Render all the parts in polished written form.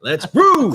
Let's brew.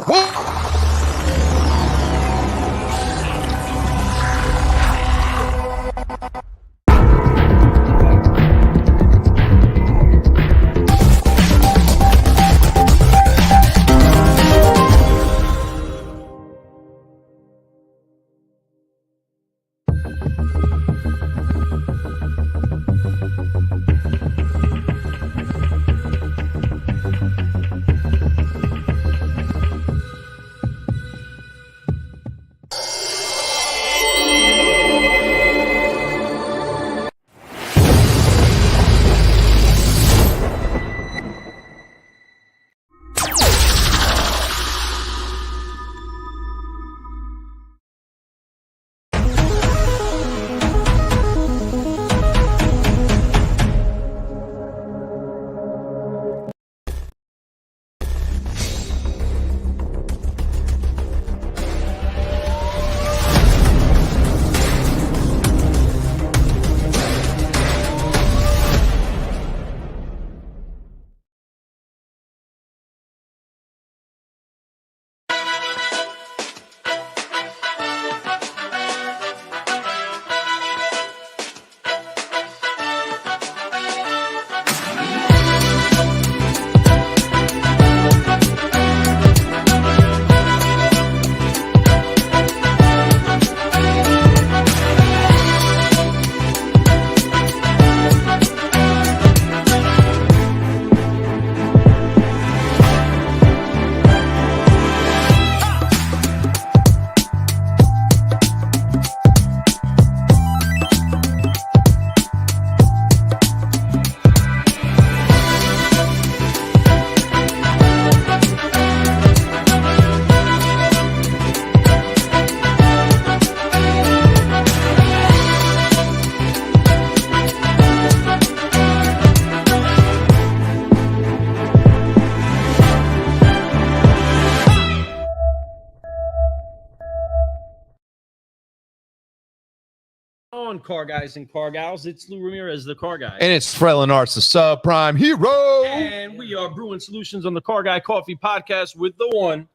On Car Guys and Car Gals, it's Lou Ramirez, the Car Guy. And it's Frelin Arts, the subprime hero. And we are brewing solutions on the Car Guy Coffee Podcast with the one,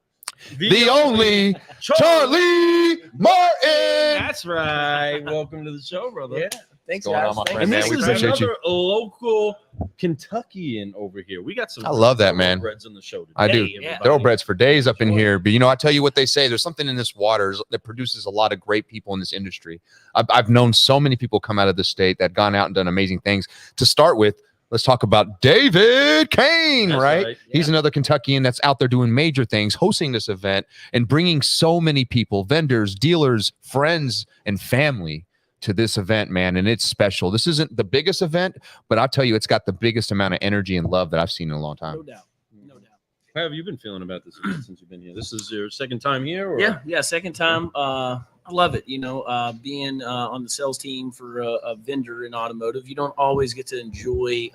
the only Charlie Martin. That's right. Welcome to the show, brother. Yeah. Thanks, Going guys. on, my Thanks. friend, And man. this We is appreciate another local Kentuckian over here. We got some. I love that, man. Breads on the show today. I do. Yeah. Thoroughbreds for days up in here. But, you know, I tell you what they say. There's something in this water that produces a lot of great people in this industry. I've known so many people come out of the state that have gone out and done amazing things. To start with, let's talk about David Kain, That's right? right. He's another Kentuckian that's out there doing major things, hosting this event and bringing so many people, vendors, dealers, friends, and family to this event, man. And it's special. This isn't the biggest event, but I'll tell you, it's got the biggest amount of energy and love that I've seen in a long time. No doubt. No doubt. How have you been feeling about this event since you've been here? This is your second time here? Or? Yeah. Second time. I love it. You know, being on the sales team for a vendor in automotive, you don't always get to enjoy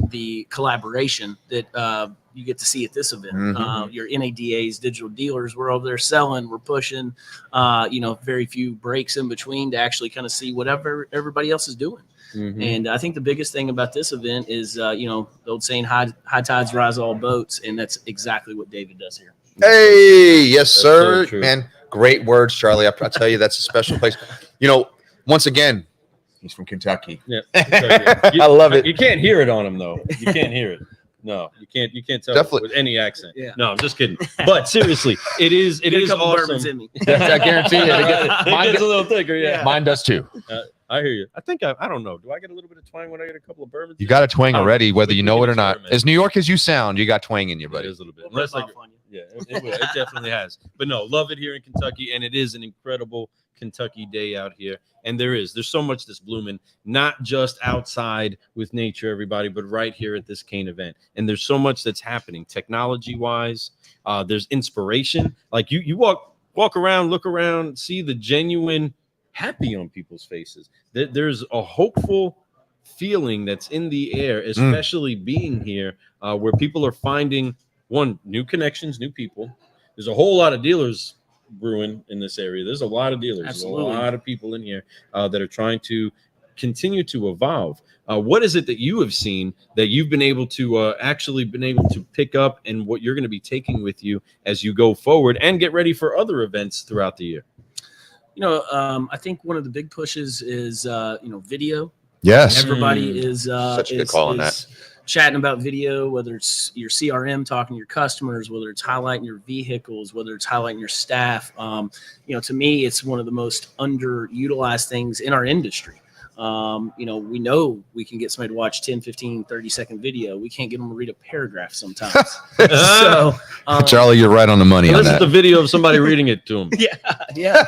the collaboration that you get to see at this event. Your NADAs, digital dealers, we're over there selling, we're pushing, very few breaks in between to actually kind of see whatever everybody else is doing. And I think the biggest thing about this event is, the old saying, high tides rise all boats. And that's exactly what David does here. Hey, yes, sir. so true. Man, great words, Charlie. I tell you, that's a special place. You know, once again, he's from Kentucky. Yeah. I love it. You can't hear it on him, though. You can't hear it. No, you can't tell Definitely. with any accent. Yeah. No, I'm just kidding. But seriously, it is Get a couple awesome. bourbons in me. I guarantee you. It Mine, gets a little thicker, yeah. mine does too. I hear you. I think I don't know. Do I get a little bit of twang when I get a couple of bourbons? You got a twang already, whether We you can know it or not. experiment. As New York as you sound, you got twang in you, It buddy. is a little bit. We'll Unless rip like, off on you. yeah, it definitely has. But no, love it here in Kentucky, and it is an incredible Kentucky day out here. And there's so much that's blooming, not just outside with nature, everybody, but right here at this Kain event. And there's so much that's happening technology-wise. There's inspiration. Like you walk around, look around, see the genuine happy on people's faces. There's a hopeful feeling that's in the air, especially being here, where people are finding new connections, new people. There's a whole lot of dealers brewing in this area. There's a lot of dealers. Absolutely. There's a lot of people in here that are trying to continue to evolve. What is it that you have seen that you've been able to actually been able to pick up, and what you're going to be taking with you as you go forward and get ready for other events throughout the year? I think one of the big pushes is video. Yes. Everybody is Such a good call on that. Chatting about video, whether it's your CRM talking to your customers, whether it's highlighting your vehicles, whether it's highlighting your staff. To me, it's one of the most underutilized things in our industry. We know we can get somebody to watch 10, 15, 30-second video. We can't get them to read a paragraph sometimes. So, Charlie, you're right on the money on this that. is the video of somebody reading it to them. Yeah.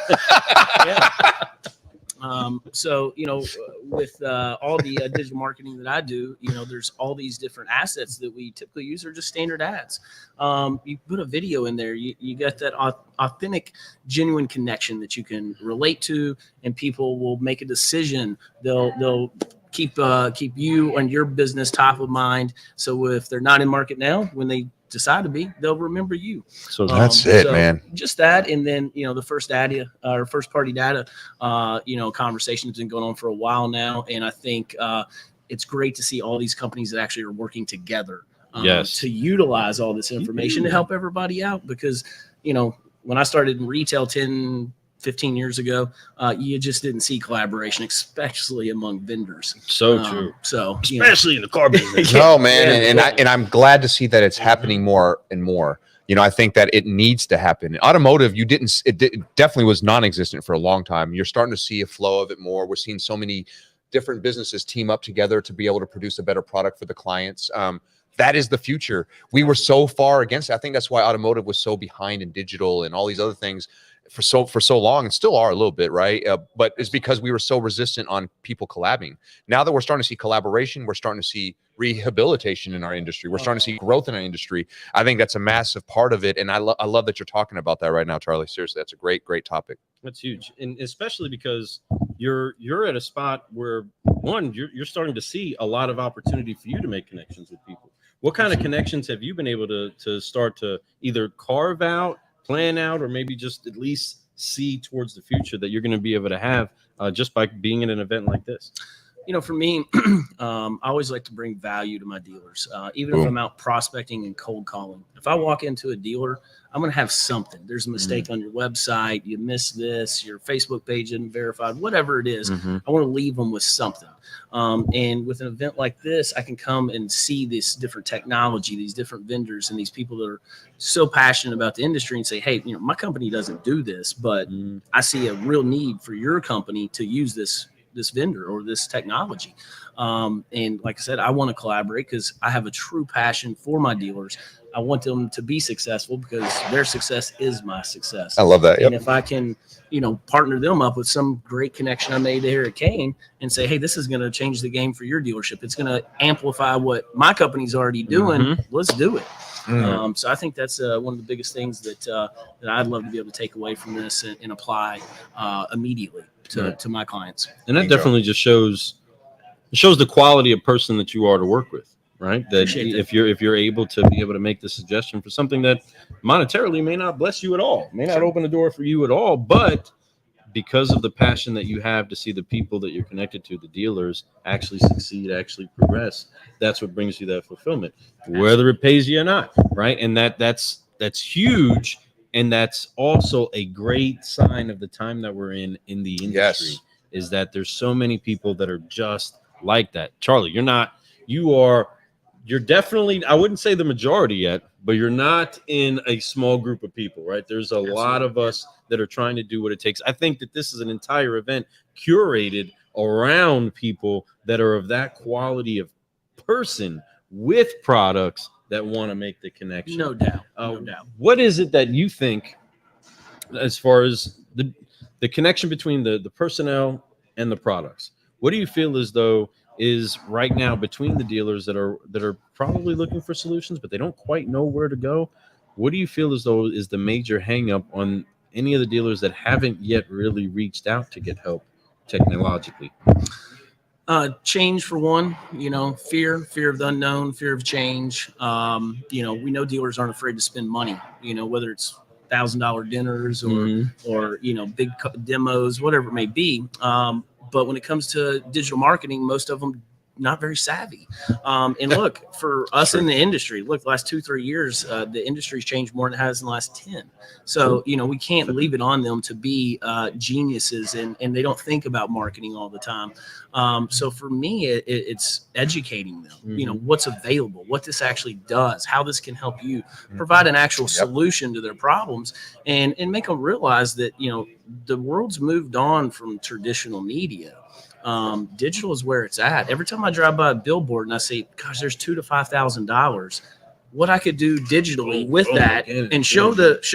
With all the digital marketing that I do, there's all these different assets that we typically use are just standard ads. You put a video in there, you got that authentic, genuine connection that you can relate to, and people will make a decision. They'll keep you and your business top of mind. So if they're not in market now, when they decide to be, they'll remember you. So that's it, man. Just that, and then the first party data conversation has been going on for a while now, and I think it's great to see all these companies that actually are working together to utilize all this information to help everybody out. Because when I started in retail 10-15 years ago, you just didn't see collaboration, especially among vendors. So true. So especially in the car business. No, man, and I'm glad to see that it's happening more and more. I think that it needs to happen. In automotive, it definitely was non-existent for a long time. You're starting to see a flow of it more. We're seeing so many different businesses team up together to be able to produce a better product for the clients. That is the future. We were so far against it. I think that's why automotive was so behind in digital and all these other things for so long, and still are a little bit, right? But it's because we were so resistant on people collabing. Now that we're starting to see collaboration, we're starting to see rehabilitation in our industry. We're starting to see growth in our industry. I think that's a massive part of it, and I love that you're talking about that right now, Charlie. Seriously, that's a great topic. That's huge, and especially because you're at a spot where you're starting to see a lot of opportunity for you to make connections with people. What kind of connections have you been able to start to either carve out, plan out, or maybe just at least see towards the future that you're going to be able to have just by being at an event like this? For me, I always like to bring value to my dealers, even if I'm out prospecting and cold calling. If I walk into a dealer, I'm going to have something. There's a mistake on your website. You missed this. Your Facebook page isn't verified. Whatever it is, I want to leave them with something. And with an event like this, I can come and see this different technology, these different vendors, and these people that are so passionate about the industry, and say, hey, my company doesn't do this, but I see a real need for your company to use this vendor or this technology. And like I said, I want to collaborate because I have a true passion for my dealers. I want them to be successful because their success is my success. I love that. Yep. And if I can, partner them up with some great connection I made here at Kain and say, hey, this is going to change the game for your dealership. It's going to amplify what my company's already doing. Let's do it. So I think that's one of the biggest things that I'd love to be able to take away from this and apply immediately to my clients. And that definitely just shows the quality of person that you are to work with, right? That if you're able to make the suggestion for something that monetarily may not bless you at all, may not open the door for you at all, but because of the passion that you have to see the people that you're connected to, the dealers, actually succeed, actually progress, that's what brings you that fulfillment, whether it pays you or not, right? And that's huge. And that's also a great sign of the time that we're in the industry, is that there's so many people that are just like that. Charlie, you're definitely, I wouldn't say the majority yet, but you're not in a small group of people, right? There's a lot of us that are trying to do what it takes. I think that this is an entire event curated around people that are of that quality of person with products that want to make the connection. No doubt. No doubt. What is it that you think, as far as the connection between the personnel and the products? What do you feel as though is right now between the dealers that are probably looking for solutions, but they don't quite know where to go? What do you feel as though is the major hang up on any of the dealers that haven't yet really reached out to get help technologically? Change for one, fear of the unknown, fear of change. We know dealers aren't afraid to spend money, whether it's $1,000 dinners or big demos, whatever it may be. But when it comes to digital marketing, most of them not very savvy. And look, for us in the industry, look, the last 2-3 years, the industry's changed more than it has in the last 10. So, we can't leave it on them to be geniuses, and they don't think about marketing all the time. So for me, it's educating them, what's available, what this actually does, how this can help you provide an actual solution to their problems, and make them realize that, the world's moved on from traditional media. Digital is where it's at. Every time I drive by a billboard and I say, gosh, there's $2,000 to $5,000, what I could do digitally with that and show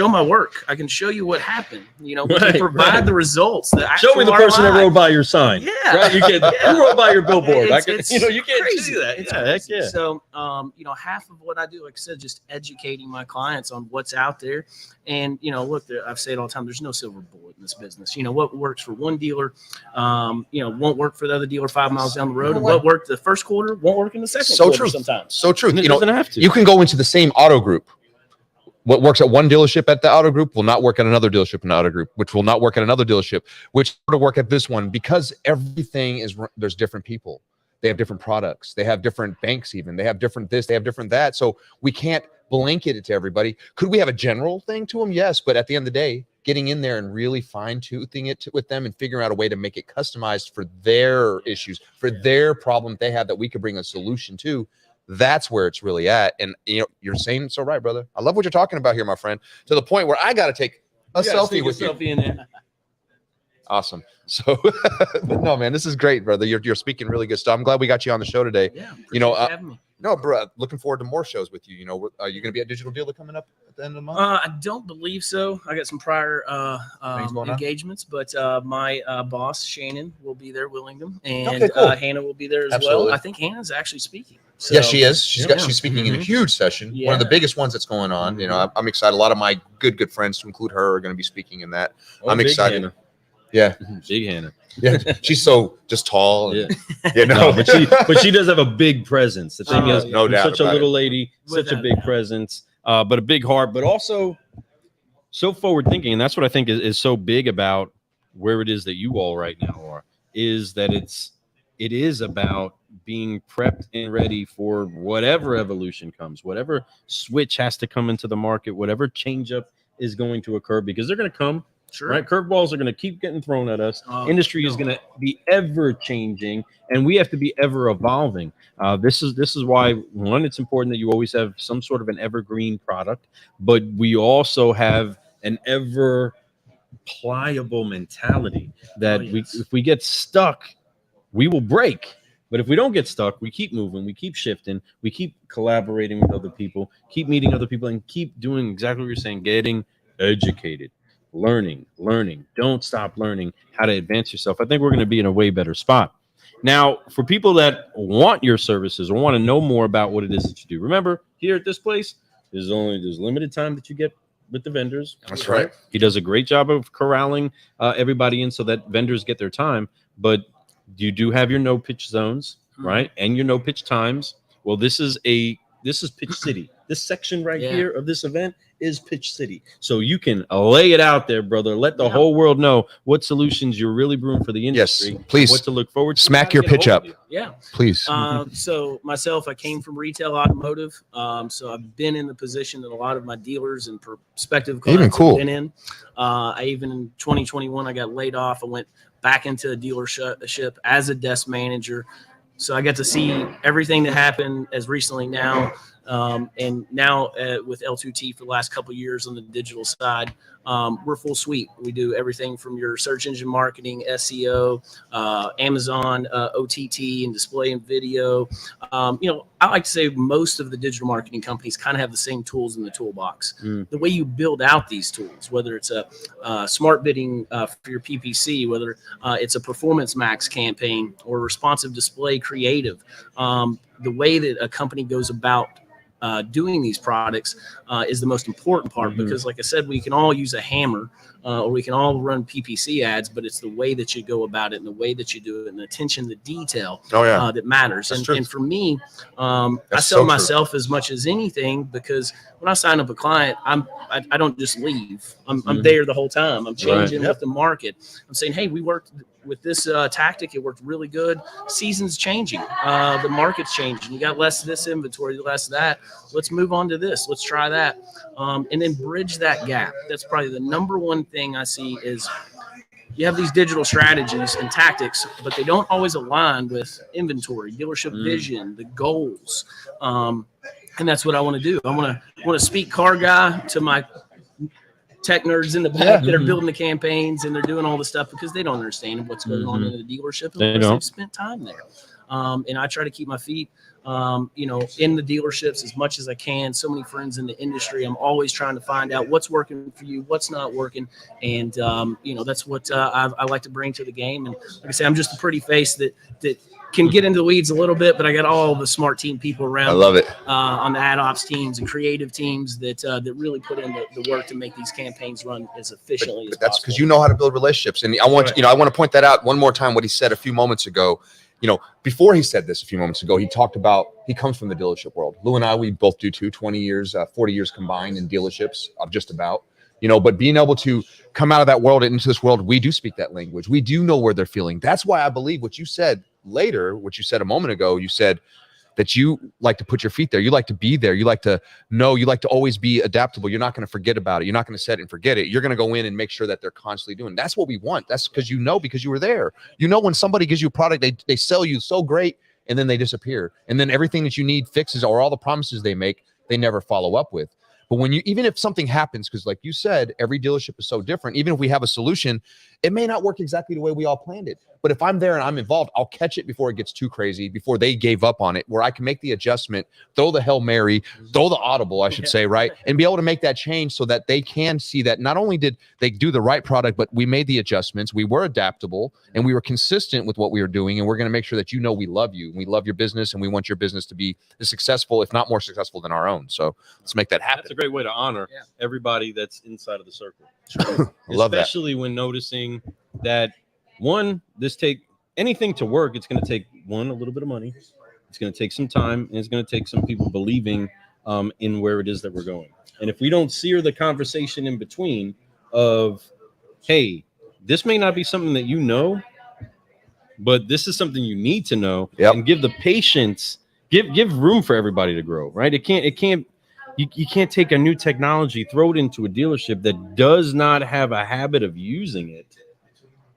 my work. I can show you what happened. We can provide the results. Show me the person that rode by your sign. Yeah. Right? You can, who rode by your billboard? You can't crazy. see that. It's yeah, crazy. heck yeah. So, half of what I do, like I said, just educating my clients on what's out there. And, look, I've said all the time, there's no silver bullet in this business. What works for one dealer, won't work for the other dealer 5 miles down the road. And what worked the first quarter won't work in the second quarter sometimes. So true. It doesn't have to. You can go into the same auto group. What works at one dealership at the auto group will not work at another dealership in the auto group, which will not work at another dealership, which will work at this one, because everything there's different people. They have different products. They have different banks even. They have different this. They have different that. So we can't blanket it to everybody. Could we have a general thing to them? Yes. But at the end of the day, getting in there and really fine-tuning it with them and figuring out a way to make it customized for their issues, for their problem they have that we could bring a solution to, that's where it's really at. And you're saying so right, brother. I love what you're talking about here, my friend, to the point where I got to take a selfie with you. In there. Awesome. So, but no, man, this is great, brother. You're speaking really good stuff. I'm glad we got you on the show today. Yeah. Having me. No, bro, looking forward to more shows with you. Are you going to be at Digital Dealer coming up at the end of the month? I don't believe so. I got some prior engagements, but my boss, Shannon, will be there, Willingham, and cool. Hannah will be there as Absolutely. well. I think Hannah's actually speaking. So, yes, she is. She's speaking in a huge session, one of the Yeah. biggest ones that's going on. I'm excited. A lot of my good friends, to include her, are going to be speaking in that. I'm big excited. Hannah. Yeah, Big Hannah. yeah. She's so just tall. And, Yeah. No, but she does have a big presence. The thing is, no doubt such a about little lady, Without such a big doubt. presence, but a big heart, but also so forward thinking. And that's what I think is so big about where it is that you all right now are, is that it is about being prepped and ready for whatever evolution comes, whatever switch has to come into the market, whatever change up is going to occur, because they're going to come. Sure. Right, curveballs are going to keep getting thrown at us. Industry is no. going to be ever changing, and we have to be ever evolving. This is why, one, it's important that you always have some sort of an evergreen product, but we also have an ever pliable mentality that if we get stuck, we will break. But if we don't get stuck, we keep moving, we keep shifting, we keep collaborating with other people, keep meeting other people, and keep doing exactly what you're saying, getting educated. Learning, don't stop learning how to advance yourself. I think we're going to be in a way better spot. Now, for people that want your services or want to know more about what it is that you do, remember, here at this place, there's limited time that you get with the vendors. That's right. He does a great job of corralling everybody in so that vendors get their time, but you do have your no pitch zones, right? And your no pitch times. Well, this is Pitch City. This section right here of this event is Pitch City. So you can lay it out there, brother. Let the whole world know what solutions you're really brewing for the industry. Yes, please. What to look forward to. Smack your pitch up. Yeah. Please. So myself, I came from retail automotive. So I've been in the position that a lot of my dealers and prospective clients have been in. I even in 2021, I got laid off. I went back into a dealership as a desk manager. So I got to see everything that happened as recently now. And now with L2T for the last couple of years on the digital side, we're full suite. We do everything from your search engine marketing, SEO, Amazon, OTT, and display and video. I like to say most of the digital marketing companies kind of have the same tools in the toolbox. The way you build out these tools, whether it's a smart bidding for your PPC, whether it's a Performance Max campaign or responsive display creative, the way that a company goes about doing these products is the most important part, because like I said, we can all use a hammer or we can all run PPC ads, but it's the way that you go about it and the way that you do it and the attention to detail that matters. And for me, I sell myself as much as anything, because when I sign up a client, I don't just leave. I'm there the whole time. I'm changing with the market. I'm saying, hey, we worked with this tactic, it worked really good. Season's changing. The market's changing. You got less of this inventory, less of that. Let's move on to this. Let's try that. And then bridge that gap. That's probably the number one thing I see is you have these digital strategies and tactics, but they don't always align with inventory, dealership vision, the goals. And that's what I want to do. I want to speak car guy to my tech nerds in the back that are building the campaigns and they're doing all the stuff because they don't understand what's going on in the dealership unless they've spent time there. And I try to keep my feet, in the dealerships as much as I can. So many friends in the industry. I'm always trying to find out what's working for you, what's not working. And, that's what I like to bring to the game. And like I say, I'm just a pretty face that can get into the weeds a little bit, but I got all the smart team people around. I love it. On the ad ops teams and creative teams that really put in the work to make these campaigns run as efficiently as that's possible. because you know how to build relationships. And I want I want to point that out one more time. What he said a few moments ago. Before he said this a few moments ago, he talked about he comes from the dealership world. Lou and I, we both do too. 20 years, 40 years combined in dealerships, just about. But being able to come out of that world into this world, we do speak that language. We do know where they're feeling. That's why I believe what you said later, what you said a moment ago, you said that you like to put your feet there. You like to be there. You like to know. You like to always be adaptable. You're not going to forget about it. You're not going to set it and forget it. You're going to go in and make sure that they're constantly doing. That's what we want. That's because because you were there. When somebody gives you a product, they sell you so great, and then they disappear. And then everything that you need fixes, or all the promises they make, they never follow up with. But even if something happens, because like you said, every dealership is so different, even if we have a solution, it may not work exactly the way we all planned it. But if I'm there and I'm involved, I'll catch it before it gets too crazy, before they gave up on it, where I can make the adjustment, throw the Hail Mary, throw the audible, I should say, right? And be able to make that change so that they can see that not only did they do the right product, but we made the adjustments, we were adaptable, and we were consistent with what we were doing. And we're going to make sure that we love you, and we love your business, and we want your business to be as successful, if not more successful than our own. So let's make that happen. That's a great way to honor everybody that's inside of the circle. I love that. Especially when noticing that anything to work, it's going to take a little bit of money. It's going to take some time, and it's going to take some people believing in where it is that we're going. And if we don't sear the conversation in between of, hey, this may not be something that but this is something you need to know, and give the patience, give room for everybody to grow, right? You can't take a new technology, throw it into a dealership that does not have a habit of using it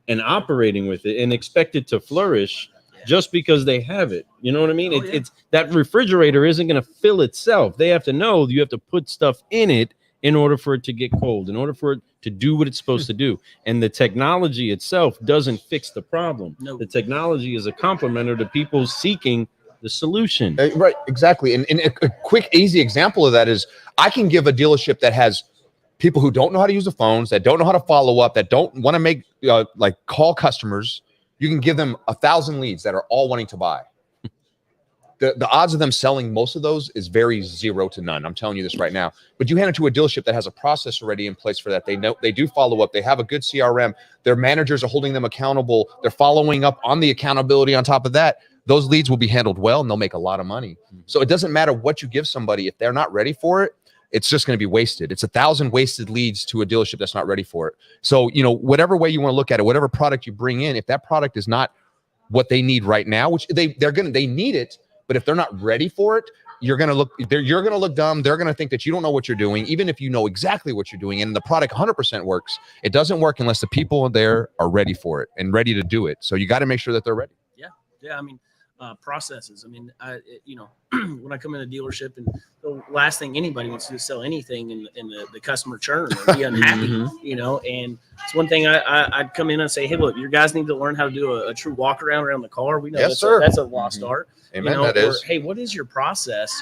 and operating with it, and expect it to flourish just because they have it. You know what I mean? It's that refrigerator isn't going to fill itself. They have to know you have to put stuff in it in order for it to get cold, in order for it to do what it's supposed to do. And the technology itself doesn't fix the problem. No. The technology is a complementer to people seeking the solution. Right, exactly. And a quick, easy example of that is I can give a dealership that has people who don't know how to use the phones, that don't know how to follow up, that don't want to make call customers. You can give them 1,000 leads that are all wanting to buy. The odds of them selling most of those is very 0 to none. I'm telling you this right now. But you hand it to a dealership that has a process already in place for that. They know, they do follow up. They have a good CRM. Their managers are holding them accountable. They're following up on the accountability on top of that. Those leads will be handled well, and they'll make a lot of money. So it doesn't matter what you give somebody. If they're not ready for it, it's just going to be wasted. It's 1,000 wasted leads to a dealership that's not ready for it. So, whatever way you want to look at it, whatever product you bring in, if that product is not what they need right now, which they need it, but if they're not ready for it, you're going to look dumb. They're going to think that you don't know what you're doing, even if you know exactly what you're doing. And the product 100% works. It doesn't work unless the people there are ready for it and ready to do it. So you got to make sure that they're ready. Yeah. I mean, processes. I mean, when I come in a dealership, and the last thing anybody wants to do is sell anything in the customer churn or be unhappy, and it's one thing I'd come in and say, hey, look, your guys need to learn how to do a true walk around the car. We know that's a lost art. Amen. Hey, what is your process?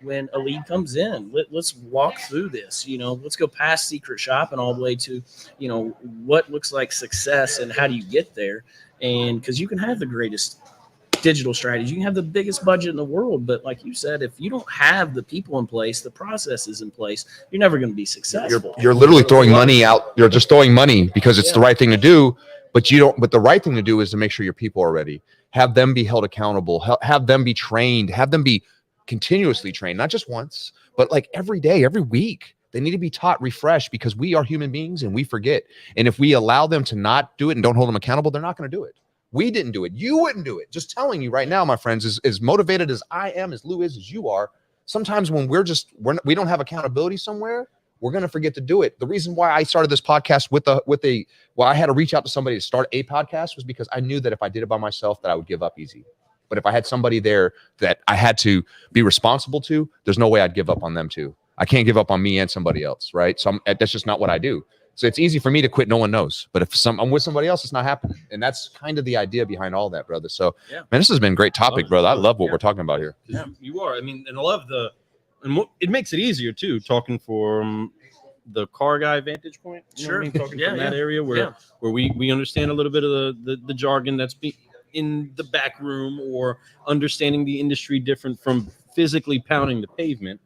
When a lead comes in, let's walk through this, let's go past secret shop and all the way to, what looks like success and how do you get there? And because you can have the greatest digital strategy, you can have the biggest budget in the world, but like you said, if you don't have the people in place, the processes in place, you're never going to be successful. You're literally throwing money out. You're just throwing money because it's the right thing to do, but the right thing to do is to make sure your people are ready. Have them be held accountable, have them be trained, have them be continuously trained, not just once, but like every day, every week. They need to be taught, refreshed, because we are human beings and we forget. And if we allow them to not do it and don't hold them accountable, they're not going to do it. We didn't do it. You wouldn't do it. Just telling you right now, my friends, as motivated as I am, as Lou is, as you are, sometimes when we don't have accountability somewhere, we're going to forget to do it. The reason why I started this podcast I had to reach out to somebody to start a podcast was because I knew that if I did it by myself, that I would give up easy. But if I had somebody there that I had to be responsible to, there's no way I'd give up on them too. I can't give up on me and somebody else, right? So that's just not what I do. So it's easy for me to quit. No one knows. But if I'm with somebody else, it's not happening. And that's kind of the idea behind all that, brother. So, man, this has been a great topic, brother. I love what we're talking about here. Yeah, you are. I mean, and I love it makes it easier too, talking from the car guy vantage point. You know what I mean? Talking from that area where we understand a little bit of the jargon that's in the back room, or understanding the industry different from physically pounding the pavement.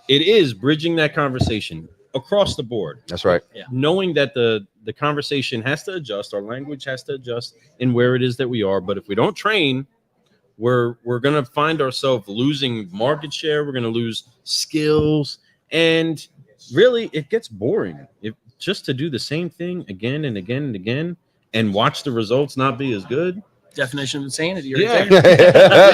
It is bridging that conversation across the board. That's right. Yeah. Knowing that the conversation has to adjust, our language has to adjust in where it is that we are. But if we don't train, we're going to find ourselves losing market share. We're going to lose skills. And really, it gets boring. Just to do the same thing again and again and again and watch the results not be as good. Definition of insanity. Yeah.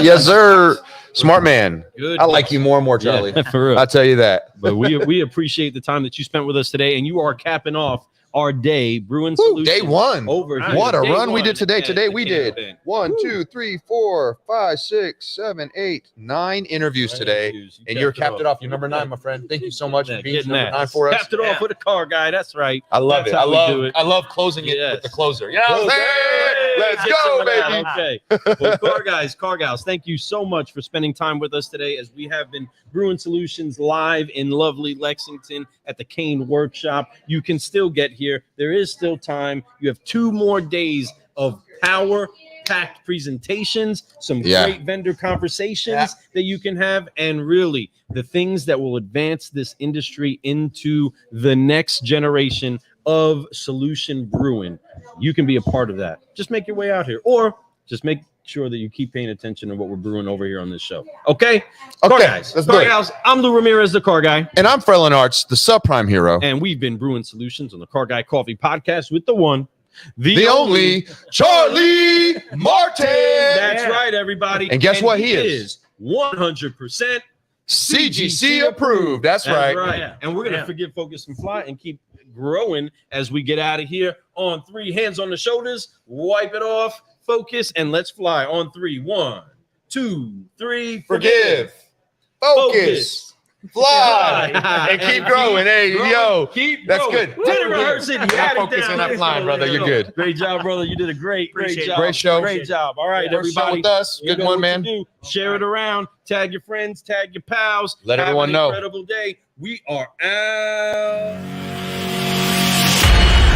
Yes, sir. Smart man. Good. I like you more and more, Charlie. Yeah, for real. I'll tell you that. But we appreciate the time that you spent with us today, and you are capping off our day, Bruin Solutions. Day one. Over here. What a Day run we one. did today. Yeah, Today we did campaign. 1, 2, 3, 4, 5, 6, 7, 8, 9 interviews today. And you're capped it off. You're number 9, my friend. Thank you so much for being number 9 for us. Capped it off with a car guy. That's right. I love That's it. how we do it. I love closing it with the closer. You know what I'm saying? Let's Get go, someone out. baby. Okay. Well, car guys, car gals, thank you so much for spending time with us today as we have been Bruin Solutions live in lovely Lexington at the Kain workshop. You can still get here. There is still time. You have 2 more days of power-packed presentations, some great vendor conversations that you can have, and really the things that will advance this industry into the next generation of solution brewing. You can be a part of that. Just make your way out here, or just make sure that you keep paying attention to what we're brewing over here on this show. Okay, car guys, car gals. I'm Lou Ramirez, the car guy, and I'm Frelin Arts, the subprime hero, and we've been Brewing Solutions on the Car Guy Coffee Podcast with the one, the only Charlie Martin. That's right, everybody. And guess what? He is 100% CGC approved. That's right. Yeah. And we're gonna forget, focus, and fly, and keep growing as we get out of here. On 3, hands on the shoulders, wipe it off, focus, and let's fly. On 3, 1, 2, 3. Forgive, focus, fly, and keep growing. Hey, yo, that's good. Didn't rehearse it. You had it focus down. on that flying, brother. You're good. Great job, brother. You did a great job. Great show. Great job. All right, First everybody. show with us. Good one, man. Share it around. Tag your friends. Tag your pals. Let everyone know. Incredible day. We are out.